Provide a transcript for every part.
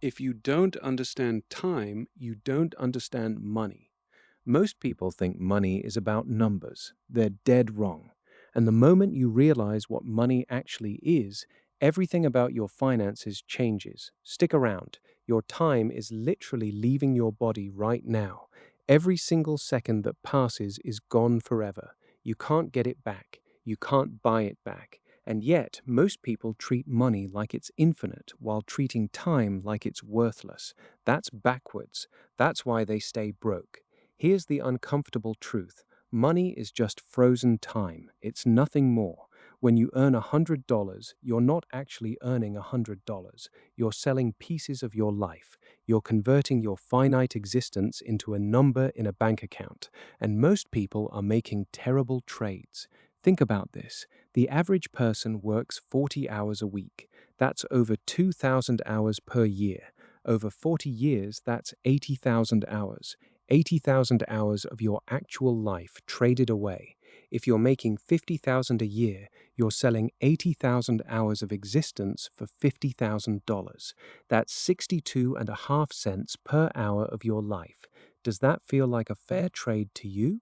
If you don't understand time, you don't understand money. Most people think money is about numbers. They're dead wrong. And the moment you realize what money actually is, everything about your finances changes. Stick around. Your time is literally leaving your body right now. Every single second that passes is gone forever. You can't get it back. You can't buy it back. And yet, most people treat money like it's infinite while treating time like it's worthless. That's backwards. That's why they stay broke. Here's the uncomfortable truth. Money is just frozen time. It's nothing more. When you earn $100, you're not actually earning $100. You're selling pieces of your life. You're converting your finite existence into a number in a bank account. And most people are making terrible trades. Think about this. The average person works 40 hours a week. That's over 2,000 hours per year. Over 40 years, that's 80,000 hours. 80,000 hours of your actual life traded away. If you're making 50,000 a year, you're selling 80,000 hours of existence for $50,000. That's 62 and a half cents per hour of your life. Does that feel like a fair trade to you?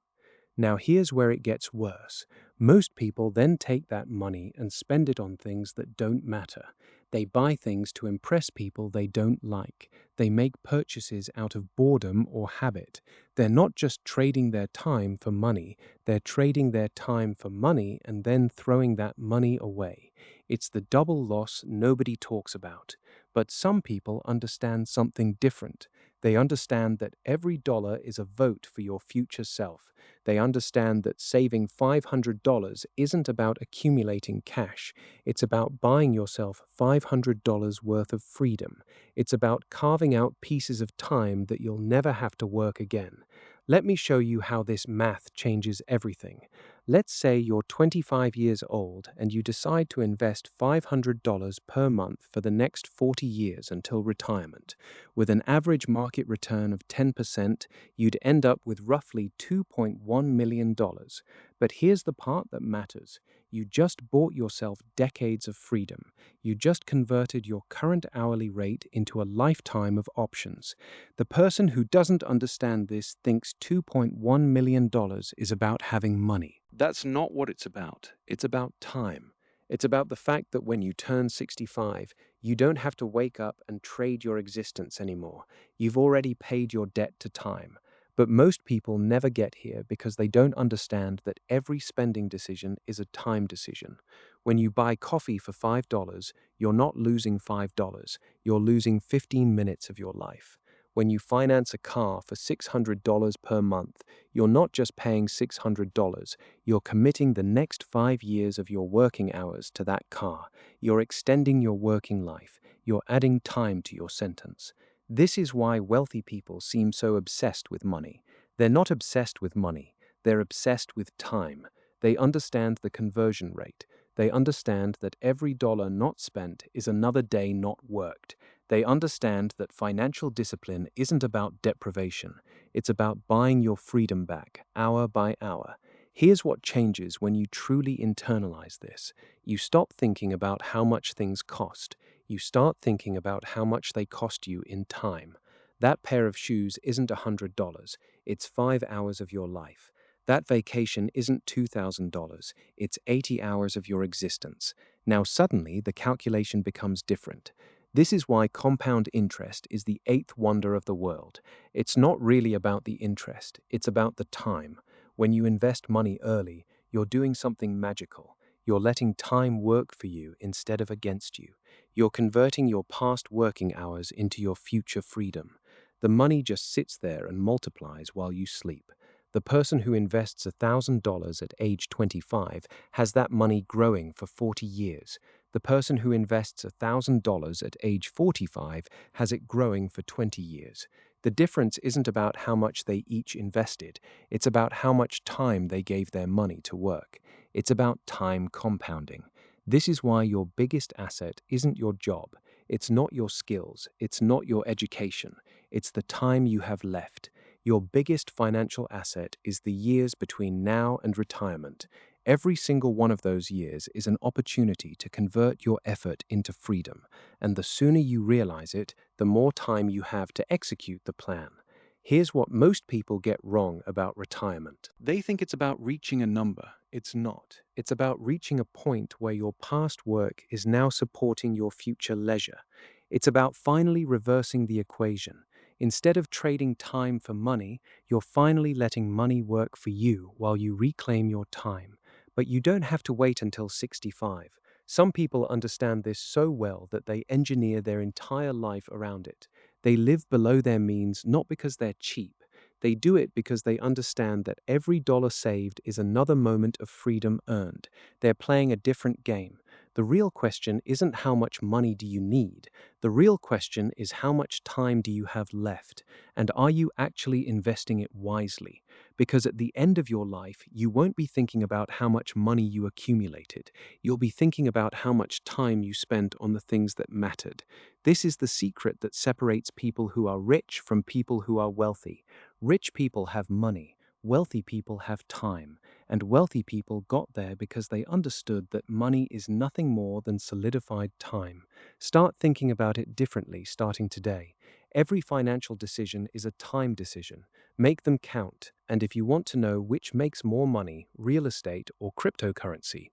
Now, here's where it gets worse. Most people then take that money and spend it on things that don't matter. They buy things to impress people they don't like. They make purchases out of boredom or habit. They're not just trading their time for money, they're trading their time for money and then throwing that money away. It's the double loss nobody talks about. But some people understand something different. They understand that every dollar is a vote for your future self. They understand that saving $500 isn't about accumulating cash. It's about buying yourself $500 worth of freedom. It's about carving out pieces of time that you'll never have to work again. Let me show you how this math changes everything. Let's say you're 25 years old and you decide to invest $500 per month for the next 40 years until retirement. With an average market return of 10%, you'd end up with roughly $2.1 million. But here's the part that matters. You just bought yourself decades of freedom. You just converted your current hourly rate into a lifetime of options. The person who doesn't understand this thinks $2.1 million is about having money. That's not what it's about. It's about time. It's about the fact that when you turn 65, you don't have to wake up and trade your existence anymore. You've already paid your debt to time. But most people never get here because they don't understand that every spending decision is a time decision. When you buy coffee for $5, you're not losing $5, you're losing 15 minutes of your life. When you finance a car for $600 per month, you're not just paying $600, you're committing the next 5 years of your working hours to that car. You're extending your working life. You're adding time to your sentence. This is why wealthy people seem so obsessed with money. They're not obsessed with money, they're obsessed with time. They understand the conversion rate. They understand that every dollar not spent is another day not worked. They understand that financial discipline isn't about deprivation. It's about buying your freedom back, hour by hour. Here's what changes when you truly internalize this. You stop thinking about how much things cost. You start thinking about how much they cost you in time. That pair of shoes isn't $100, it's 5 hours of your life. That vacation isn't $2,000, it's 80 hours of your existence. Now suddenly the calculation becomes different. This is why compound interest is the eighth wonder of the world. It's not really about the interest, it's about the time. When you invest money early, you're doing something magical. You're letting time work for you instead of against you. You're converting your past working hours into your future freedom. The money just sits there and multiplies while you sleep. The person who invests $1,000 at age 25 has that money growing for 40 years. The person who invests $1,000 at age 45 has it growing for 20 years. The difference isn't about how much they each invested, it's about how much time they gave their money to work. It's about time compounding. This is why your biggest asset isn't your job. It's not your skills. It's not your education. It's the time you have left. Your biggest financial asset is the years between now and retirement. Every single one of those years is an opportunity to convert your effort into freedom, and the sooner you realize it, the more time you have to execute the plan. Here's what most people get wrong about retirement. They think it's about reaching a number. It's not. It's about reaching a point where your past work is now supporting your future leisure. It's about finally reversing the equation. Instead of trading time for money, you're finally letting money work for you while you reclaim your time. But you don't have to wait until 65. Some people understand this so well that they engineer their entire life around it. They live below their means not because they're cheap. They do it because they understand that every dollar saved is another moment of freedom earned. They're playing a different game. The real question isn't how much money do you need. The real question is how much time do you have left, and are you actually investing it wisely? Because at the end of your life, you won't be thinking about how much money you accumulated. You'll be thinking about how much time you spent on the things that mattered. This is the secret that separates people who are rich from people who are wealthy. Rich people have money, wealthy people have time, and wealthy people got there because they understood that money is nothing more than solidified time. Start thinking about it differently starting today. Every financial decision is a time decision. Make them count, and if you want to know which makes more money, real estate or cryptocurrency,